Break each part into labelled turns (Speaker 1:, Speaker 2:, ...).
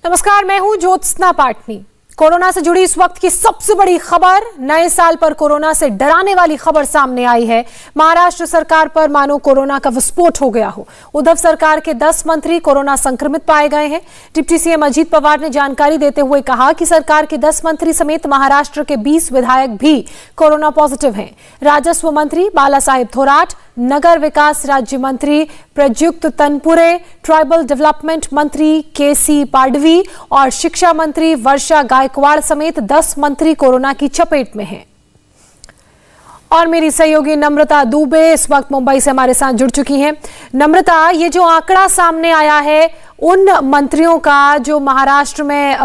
Speaker 1: नमस्कार, मैं हूं ज्योत्सना पाटनी। कोरोना से जुड़ी इस वक्त की सबसे बड़ी खबर, नए साल पर कोरोना से डराने वाली खबर सामने आई है। महाराष्ट्र सरकार पर मानो कोरोना का विस्फोट हो गया हो। उद्धव सरकार के 10 मंत्री कोरोना संक्रमित पाए गए हैं। डिप्टी सीएम अजीत पवार ने जानकारी देते हुए कहा कि सरकार के 10 मंत्री समेत महाराष्ट्र के 20 विधायक भी कोरोना पॉजिटिव हैं। राजस्व मंत्री बालासाहेब थोराट, नगर विकास राज्य मंत्री प्रद्युक्त तनपुरे, ट्राइबल डेवलपमेंट मंत्री केसी पाडवी और शिक्षा मंत्री वर्षा गायकवाड़ समेत 10 मंत्री कोरोना की चपेट में हैं। और मेरी सहयोगी नम्रता दुबे इस वक्त मुंबई से हमारे साथ जुड़ चुकी हैं। नम्रता, ये जो आंकड़ा सामने आया है उन मंत्रियों का जो महाराष्ट्र में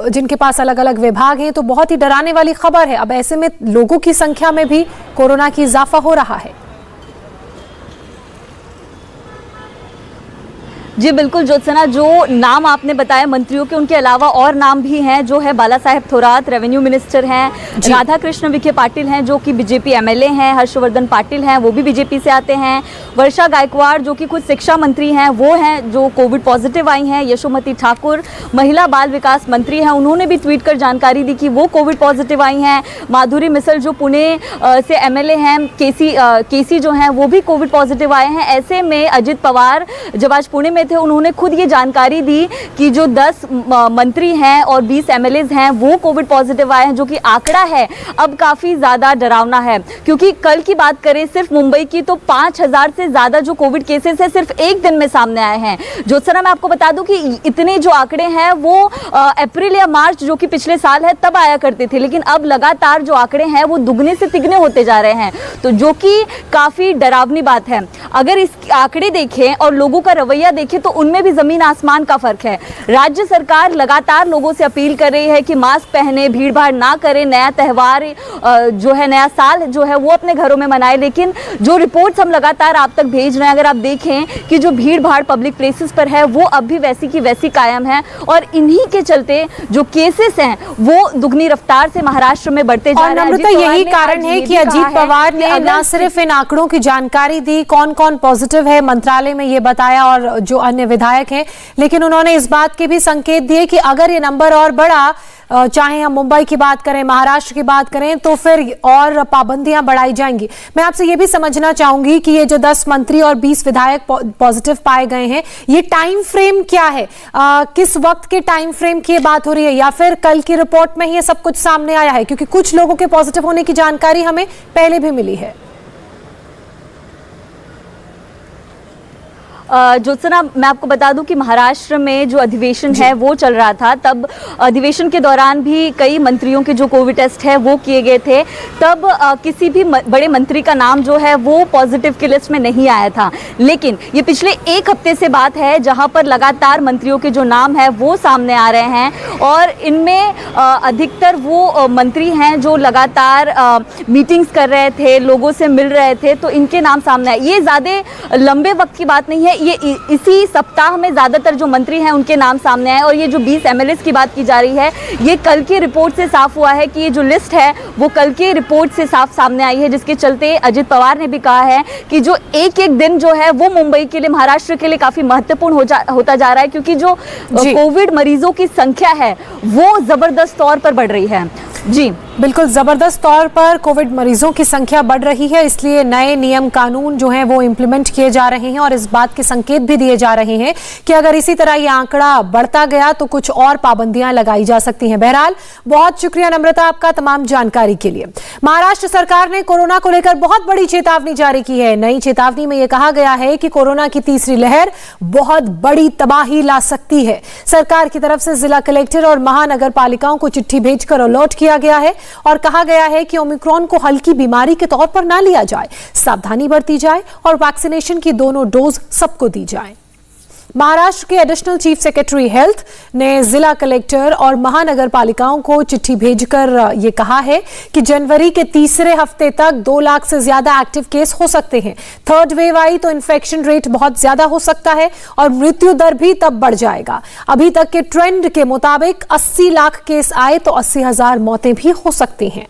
Speaker 1: जिनके पास अलग अलग विभाग हैं, तो बहुत ही डराने वाली खबर है। अब ऐसे में लोगों की संख्या में भी कोरोना की इजाफा हो रहा है।
Speaker 2: जी बिल्कुल ज्योत्सना, जो नाम आपने बताया मंत्रियों के, उनके अलावा और नाम भी हैं। जो है बालासाहेब थोराट रेवेन्यू मिनिस्टर हैं, राधा कृष्ण विखे पाटिल हैं जो कि बीजेपी एमएलए हैं, हर्षवर्धन पाटिल हैं वो भी बीजेपी से आते हैं, वर्षा गायकवाड़ जो कि खुद शिक्षा मंत्री हैं वो हैं जो कोविड पॉजिटिव आई हैं, यशोमती ठाकुर महिला बाल विकास मंत्री हैं, उन्होंने भी ट्वीट कर जानकारी दी कि वो कोविड पॉजिटिव आई हैं, माधुरी मिसल जो पुणे से एमएलए हैं, केसी जो हैं वो भी कोविड पॉजिटिव आए हैं। ऐसे में अजित पवार जब आज पुणे में थे, उन्होंने खुद ये जानकारी दी कि जो 10 मंत्री हैं और 20 एमएलएज हैं वो कोविड पॉजिटिव आए हैं, जो कि आंकड़ा है अब काफी ज्यादा डरावना है। क्योंकि कल की बात करें सिर्फ मुंबई की, तो 5000 से ज्यादा जो कोविड केसेस है सिर्फ एक दिन में सामने आए हैं। ज्योत्सना, मैं आपको बता दूं कि इतने जो आंकड़े हैं वो अप्रैल या मार्च जो कि पिछले साल है तब आया करते थे, लेकिन अब लगातार जो आंकड़े हैं वो दुगने से तिगने होते जा रहे हैं, तो जो कि काफी डरावनी बात है। अगर इस आंकड़े देखें और लोगों का रवैया देखें तो उनमें भी जमीन आसमान का फर्क है। राज्य सरकार लगातार लोगों से अपील कर रही है कि मास्क पहने, भीड़ भाड़ ना करें, नया त्यौहार जो है, नया साल जो है वो अपने घरों में मनाएं। लेकिन जो रिपोर्ट्स हम लगातार आप तक भेज रहे हैं, अगर आप देखें कि जो भीड़ भाड़ पब्लिक प्लेसेस पर है वो अब भी वैसी की वैसी कायम है, और इन्हीं के चलते जो केसेस हैं वो दुगनी रफ्तार से महाराष्ट्र में बढ़ते जा रहे हैं।
Speaker 1: यही कारण है कि अजीत पवार ने न सिर्फ इन आंकड़ों की जानकारी दी, कौन कौन पॉजिटिव है मंत्रालय में ये बताया और जो अन्य विधायक हैं, लेकिन उन्होंने इस बात के भी संकेत दिए कि अगर ये नंबर और बढ़ा, चाहे हम मुंबई की बात करें, महाराष्ट्र की बात करें, तो फिर और पाबंदियां बढ़ाई जाएंगी। मैं आपसे ये भी समझना चाहूंगी कि ये जो 10 मंत्री और 20 विधायक पॉजिटिव पाए गए हैं, ये टाइम फ्रेम क्या है? किस वक्त के टाइम फ्रेम की बात हो रही है, या फिर कल की रिपोर्ट में ही ये सब कुछ सामने आया है? क्योंकि कुछ लोगों के पॉजिटिव होने की जानकारी हमें पहले भी मिली है।
Speaker 2: ज्योत्सना, मैं आपको बता दूं कि महाराष्ट्र में जो अधिवेशन है वो चल रहा था, तब अधिवेशन के दौरान भी कई मंत्रियों के जो कोविड टेस्ट है वो किए गए थे। तब किसी भी बड़े मंत्री का नाम जो है वो पॉजिटिव की लिस्ट में नहीं आया था। लेकिन ये पिछले एक हफ्ते से बात है जहां पर लगातार मंत्रियों के जो नाम है वो सामने आ रहे हैं, और इनमें अधिकतर वो मंत्री हैं जो लगातार मीटिंग्स कर रहे थे, लोगों से मिल रहे थे, तो इनके नाम सामने आए। ये ज़्यादा लंबे वक्त की बात नहीं है, ये इसी सप्ताह में ज्यादातर जो मंत्री हैं उनके नाम सामने आए। और ये जो 20 एमएलएस की बात की जा रही है, ये कल की रिपोर्ट से साफ हुआ है कि ये जो लिस्ट है वो कल की रिपोर्ट से साफ सामने आई है, जिसके चलते अजित पवार ने भी कहा है कि जो एक एक दिन जो है वो मुंबई के लिए, महाराष्ट्र के लिए काफी महत्वपूर्ण होता जा रहा है, क्योंकि जो कोविड मरीजों की संख्या है वो जबरदस्त तौर पर बढ़ रही है। जी
Speaker 1: बिल्कुल, जबरदस्त तौर पर कोविड मरीजों की संख्या बढ़ रही है, इसलिए नए नियम कानून जो हैं वो इंप्लीमेंट किए जा रहे हैं, और इस बात के संकेत भी दिए जा रहे हैं कि अगर इसी तरह ये आंकड़ा बढ़ता गया तो कुछ और पाबंदियां लगाई जा सकती हैं। बहरहाल, बहुत शुक्रिया नम्रता आपका तमाम जानकारी के लिए। महाराष्ट्र सरकार ने कोरोना को लेकर बहुत बड़ी चेतावनी जारी की है। नई चेतावनी में यह कहा गया है कि कोरोना की तीसरी लहर बहुत बड़ी तबाही ला सकती है। सरकार की तरफ से जिला कलेक्टर और महानगर पालिकाओं को चिट्ठी भेजकर अलर्ट किया गया है और कहा गया है कि ओमिक्रॉन को हल्की बीमारी के तौर पर ना लिया जाए, सावधानी बरती जाए और वैक्सीनेशन की दोनों डोज सबको दी जाए। महाराष्ट्र के एडिशनल चीफ सेक्रेटरी हेल्थ ने जिला कलेक्टर और महानगर पालिकाओं को चिट्ठी भेजकर ये कहा है कि जनवरी के तीसरे हफ्ते तक 2 लाख से ज्यादा एक्टिव केस हो सकते हैं। थर्ड वेव आई तो इन्फेक्शन रेट बहुत ज्यादा हो सकता है और मृत्यु दर भी तब बढ़ जाएगा। अभी तक के ट्रेंड के मुताबिक 80 लाख केस आए तो 80,000 मौतें भी हो सकती हैं।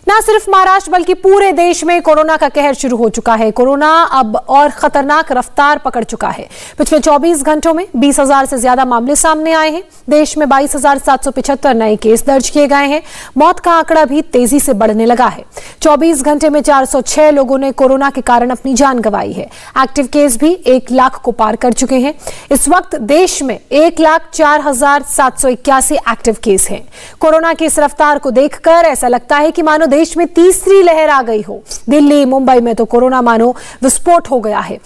Speaker 1: न सिर्फ महाराष्ट्र बल्कि पूरे देश में कोरोना का कहर शुरू हो चुका है। कोरोना अब और खतरनाक रफ्तार पकड़ चुका है। पिछले 24 घंटों में 20,000 से ज्यादा मामले सामने आए हैं। देश में 22,775 नए केस दर्ज किए गए हैं। मौत का आंकड़ा भी तेजी से बढ़ने लगा है। 24 घंटे में 406 लोगों ने कोरोना के कारण अपनी जान गंवाई है। एक्टिव केस भी 1 लाख को पार कर चुके हैं। इस वक्त देश में 1,04,781 एक्टिव केस हैं। कोरोना की इस रफ्तार को देखकर ऐसा लगता है कि मानो देश में तीसरी लहर आ गई हो। दिल्ली, मुंबई में तो कोरोना मानो विस्फोट हो गया है।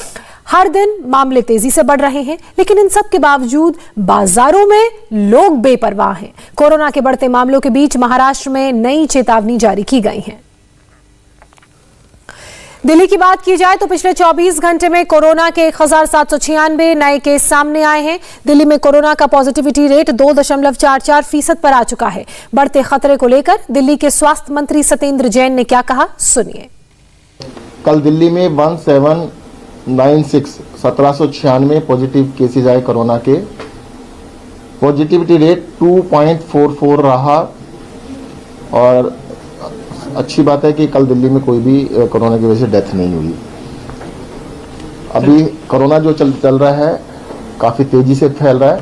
Speaker 1: हर दिन मामले तेजी से बढ़ रहे हैं, लेकिन इन सब के बावजूद बाजारों में लोग बेपरवाह हैं। कोरोना के बढ़ते मामलों के बीच महाराष्ट्र में नई चेतावनी जारी की गई है। दिल्ली की बात की जाए तो पिछले 24 घंटे में कोरोना के 1,796 नए केस सामने आए हैं। दिल्ली में कोरोना का पॉजिटिविटी रेट 2.44% पर आ चुका है। बढ़ते खतरे को लेकर दिल्ली के स्वास्थ्य मंत्री सत्येंद्र जैन ने क्या कहा, सुनिए।
Speaker 3: कल दिल्ली में 1796 पॉजिटिव केसेज आए कोरोना के। पॉजिटिविटी रेट 2.44 रहा और अच्छी बात है कि कल दिल्ली में कोई भी कोरोना की वजह से डेथ नहीं हुई। अभी कोरोना जो चल रहा है काफ़ी तेज़ी से फैल रहा है।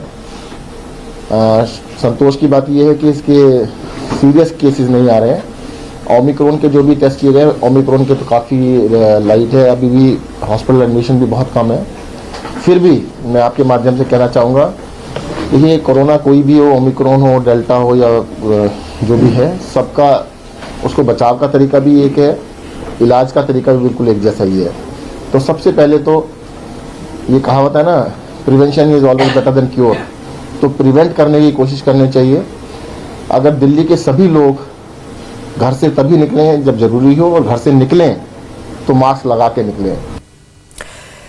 Speaker 3: संतोष की बात यह है कि इसके सीरियस केसेस नहीं आ रहे हैं। ओमिक्रॉन के जो भी टेस्ट किए गए, ओमिक्रॉन के तो काफ़ी लाइट है। अभी भी हॉस्पिटल एडमिशन भी बहुत कम है। फिर भी मैं आपके माध्यम से कहना चाहूँगा कि ये कोरोना कोई भी हो, ओमिक्रॉन हो, डेल्टा हो या जो भी है, सबका उसको बचाव का तरीका भी एक है, इलाज का तरीका भी बिल्कुल एक जैसा ही है। तो सबसे पहले तो ये कहावत है ना, prevention is always better than cure. तो प्रिवेंट करने की कोशिश करनी चाहिए। अगर दिल्ली के सभी लोग घर से तभी निकलें जब जरूरी हो, और घर से निकलें तो मास्क लगा के निकलें।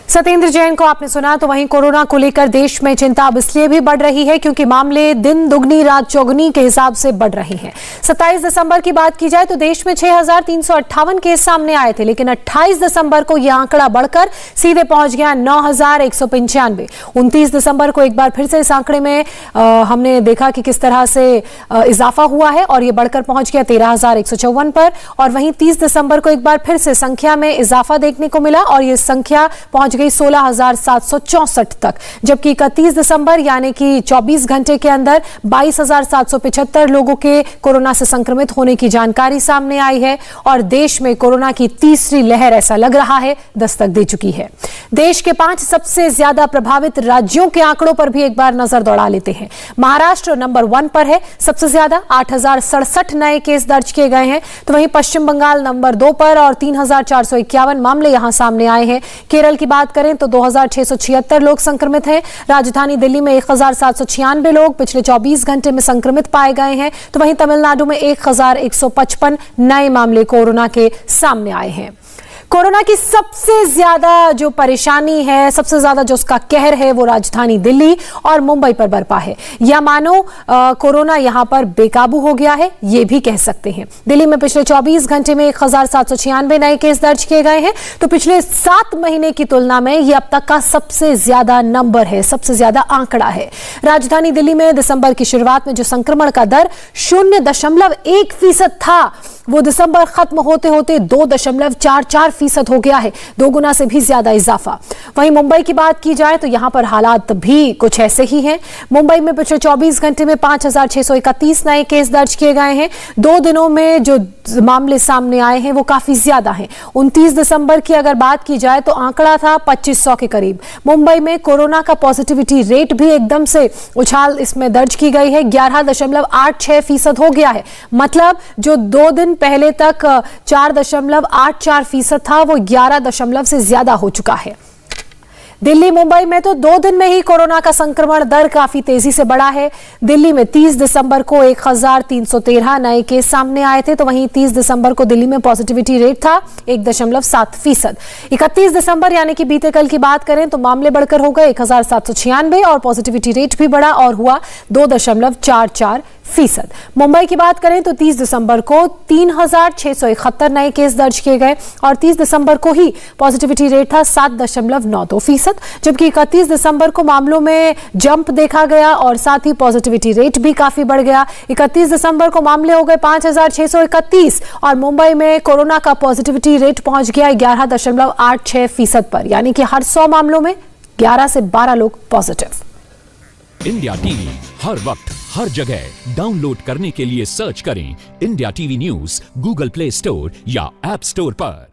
Speaker 1: सत्येंद्र जैन को आपने सुना। तो वहीं कोरोना को लेकर देश में चिंता अब इसलिए भी बढ़ रही है क्योंकि मामले दिन दुगनी रात चौगुनी के हिसाब से बढ़ रहे हैं। 27 दिसंबर की बात की जाए तो देश में 6,358 केस सामने आए थे, लेकिन 28 दिसंबर को यह आंकड़ा बढ़कर सीधे पहुंच गया 9,195। 29 दिसंबर को एक बार फिर से इस आंकड़े में हमने देखा कि किस तरह से इजाफा हुआ है और यह बढ़कर पहुंच गया 13,154 पर। और वहीं 30 दिसंबर को एक बार फिर से संख्या में इजाफा देखने को मिला और यह संख्या पहुंच गई 16,764 तक। जबकि 31 दिसंबर यानी कि 24 घंटे के अंदर 22,775 लोगों के कोरोना से संक्रमित होने की जानकारी सामने आई है और देश में कोरोना की तीसरी लहर ऐसा लग रहा है दस्तक दे चुकी है। देश के 5 सबसे ज्यादा प्रभावित राज्यों के आंकड़ों पर भी एक बार नजर दौड़ा लेते हैं। महाराष्ट्र नंबर 1 पर है, सबसे ज्यादा 8,067 नए केस दर्ज किए गए हैं। तो वहीं पश्चिम बंगाल नंबर 2 पर और 3,451 मामले यहां सामने आए हैं। केरल की बात करें तो 2,676 लोग संक्रमित हैं। राजधानी दिल्ली में 1,796 लोग पिछले 24 घंटे में संक्रमित पाए गए हैं। तो वहीं तमिलनाडु में 1,155 नए मामले कोरोना के सामने आए हैं। कोरोना की सबसे ज्यादा जो परेशानी है, सबसे ज्यादा जो उसका कहर है, वो राजधानी दिल्ली और मुंबई पर बरपा है। या मानो कोरोना यहां पर बेकाबू हो गया है, ये भी कह सकते हैं। दिल्ली में पिछले 24 घंटे में 1,796 नए केस दर्ज किए गए हैं। तो पिछले 7 महीने की तुलना में यह अब तक का सबसे ज्यादा नंबर है, सबसे ज्यादा आंकड़ा है। राजधानी दिल्ली में दिसंबर की शुरुआत में जो संक्रमण का दर 0.1% था, वो दिसंबर खत्म होते होते 2.44% हो गया है। 2 गुना से भी ज्यादा इजाफा। वहीं मुंबई की बात की जाए तो यहां पर हालात भी कुछ ऐसे ही हैं। मुंबई में पिछले 24 घंटे में 5,631 नए केस दर्ज किए गए हैं। 2 दिनों में जो मामले सामने आए हैं वो काफी ज्यादा हैं। 29 दिसंबर की अगर बात की जाए तो आंकड़ा था 2,500 के करीब। मुंबई में कोरोना का पॉजिटिविटी रेट भी एकदम से उछाल इसमें दर्ज की गई है। 11.86% हो गया है। मतलब जो 2 दिन पहले तक 4.84% था, वो 11 से ज्यादा हो चुका है। दिल्ली मुंबई में तो 2 दिन में ही कोरोना का संक्रमण दर काफी तेजी से बढ़ा है। दिल्ली में 30 दिसंबर को 1,313 नए केस सामने आए थे। तो वहीं 30 दिसंबर को दिल्ली में पॉजिटिविटी रेट था 1.7%। 31 दिसंबर यानी कि बीते कल की बात करें तो मामले बढ़कर हो गए 1,796 और पॉजिटिविटी रेट भी बढ़ा और हुआ 2.44%। मुंबई की बात करें तो 30 दिसंबर को 3,671 नए केस दर्ज किए गए और 30 दिसंबर को ही पॉजिटिविटी रेट था 7.92%। 5%, जबकि 31 दिसंबर को मामलों में जंप देखा गया और साथ ही पॉजिटिविटी रेट भी काफी बढ़ गया। 31 दिसंबर को मामले हो गए 5,631 और मुंबई में कोरोना का पॉजिटिविटी रेट पहुंच गया 11.86% पर, यानी कि हर 100 मामलों में 11 से 12 लोग पॉजिटिव।
Speaker 4: इंडिया टीवी हर वक्त हर जगह डाउनलोड करने के लिए सर्च करें India TV news Google play store या ऐप स्टोर पर।